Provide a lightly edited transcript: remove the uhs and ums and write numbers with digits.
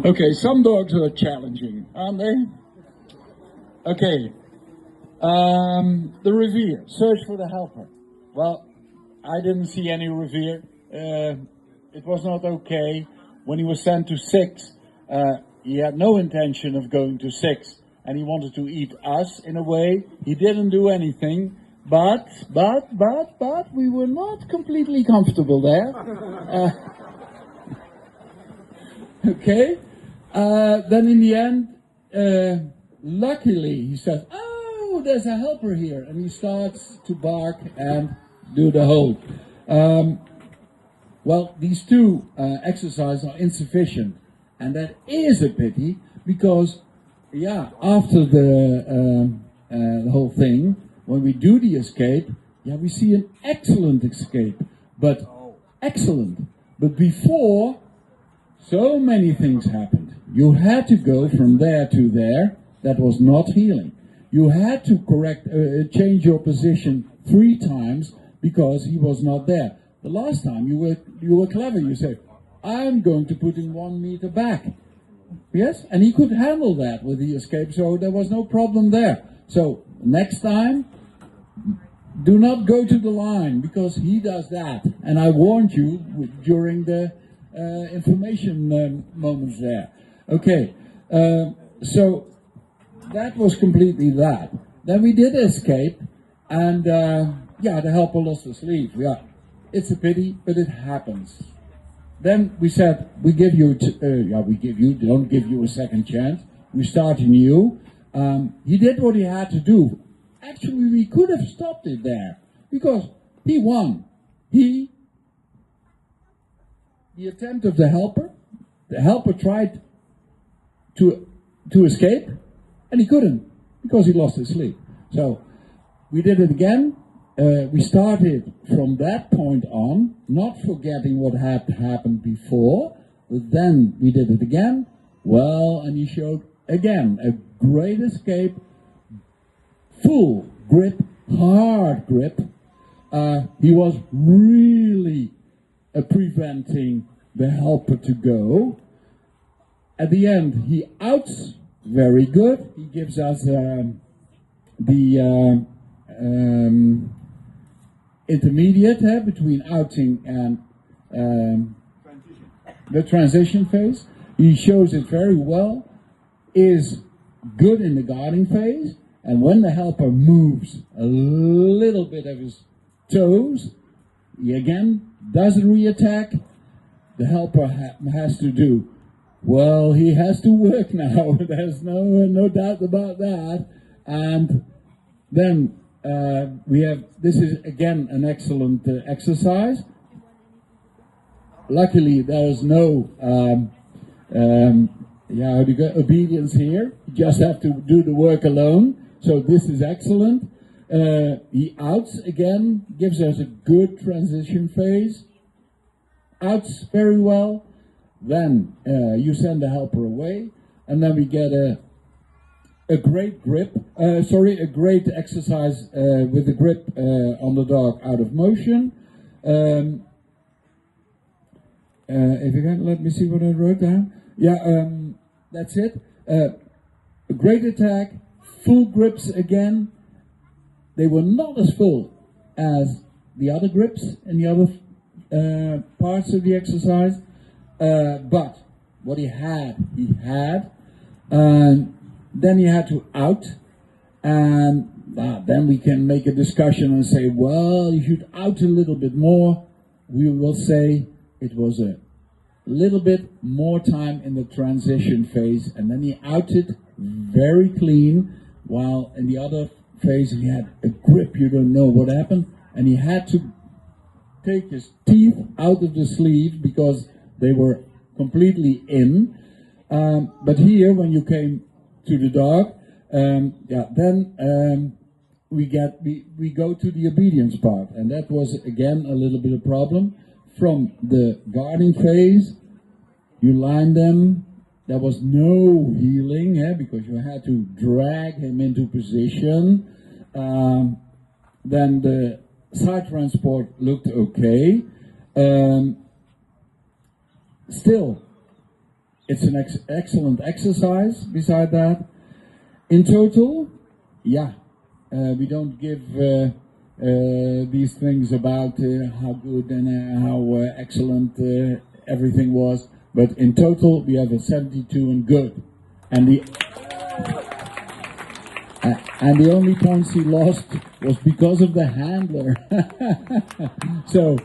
Okay, some dogs are challenging, aren't they? Okay, the revere, search for the helper. Well, I didn't see any revere. It was not okay. When he was sent to 6, he had no intention of going to 6, and he wanted to eat us in a way. He didn't do anything, but we were not completely comfortable there. Okay. Then in the end, luckily he says, "Oh, there's a helper here," and he starts to bark and do the hold. Well, these two exercises are insufficient, and that is a pity because, yeah, after the whole thing, when we do the escape, yeah, we see an excellent escape, but excellent. But before, so many things happened. You had to go from there to there. That was not healing. You had to change your position 3 times because he was not there. The last time you were clever. You said, "I'm going to put him 1 meter back." Yes, and he could handle that with the escape, so there was no problem there. So next time, do not go to the line because he does that. And I warned you during the information moments there. Okay, so that was completely that. Then we did escape, and yeah, the helper lost his sleeve. Yeah, it's a pity, but it happens. Then we said, don't give you a second chance. We start anew. He did what he had to do. Actually, we could have stopped it there because he won. The attempt of the helper tried to escape, and he couldn't because he lost his sleep. So we did it again. We started from that point on, not forgetting what had happened before, but then we did it again. Well, and he showed again a great escape, full grip, hard grip. He was really preventing the helper to go. At the end, he outs very good. He gives us the intermediate between outing and the transition phase. He shows it very well, is good in the guarding phase, and when the helper moves a little bit of his toes, he again does a re-attack. The helper has to do, well, he has to work now. There's no doubt about that. And then this is again an excellent exercise. Luckily, there's no obedience here. You just have to do the work alone. So this is excellent. He outs again, gives us a good transition phase. Outs very well. Then you send the helper away, and then we get a great grip. A great exercise with the grip on the dog out of motion. If you can let me see what I wrote down. Yeah, that's it. A great attack, full grips again. They were not as full as the other grips in the other parts of the exercise, but what he had. And then he had to out, and then we can make a discussion and say, well, you should out a little bit more. We will say it was a little bit more time in the transition phase, and then he outed very clean, while in the other phase he had a grip, you don't know what happened, and he had to take his teeth out of the sleeve because they were completely in. But here, when you came to the dog, then we go to the obedience part, and that was again a little bit of problem. From the guarding phase, you line them. There was no healing because you had to drag him into position. Then the side transport looked okay. Still, it's an excellent exercise. Beside that, in total, yeah, we don't give these things about how good and how excellent everything was, but in total we have a 72 and good, and the only points he lost was because of the handler. So